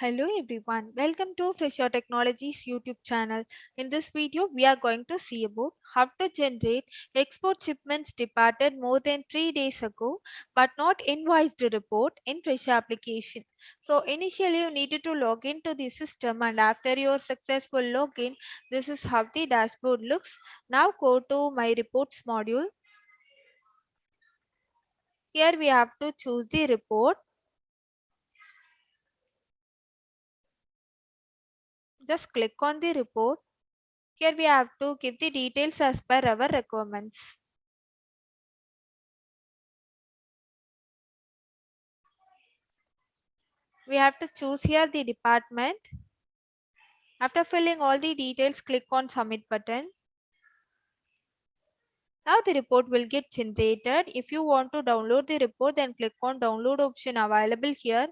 Hello everyone, welcome to Fresa Technologies YouTube channel. In this video, we are going to see about how to generate export shipments departed more than 3 days ago but not invoiced report in Fresa application. So initially you needed to log into the system, and after your successful login, this is how the dashboard looks. Now go to My Reports module. Here we have to choose the report. Just click on the report. Here we have to give the details as per our requirements. We have to choose here the department. After filling all the details, click on submit button. Now the report will get generated. If you want to download the report, then click on download option available here.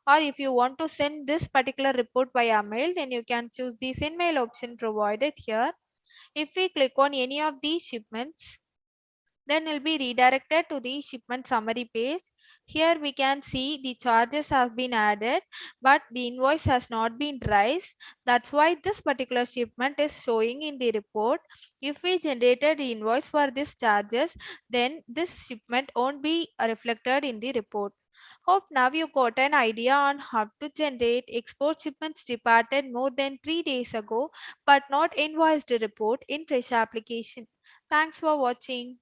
Or if you want to send this particular report via mail, then you can choose the send mail option provided here. If we click on any of these shipments, then will be redirected to the shipment summary page. Here we can see the charges have been added, but the invoice has not been raised. That's why this particular shipment is showing in the report. If we generated the invoice for these charges, then this shipment won't be reflected in the report. Hope now you got an idea on how to generate export shipments departed more than 3 days ago but not invoiced report in Fresh application. Thanks for watching.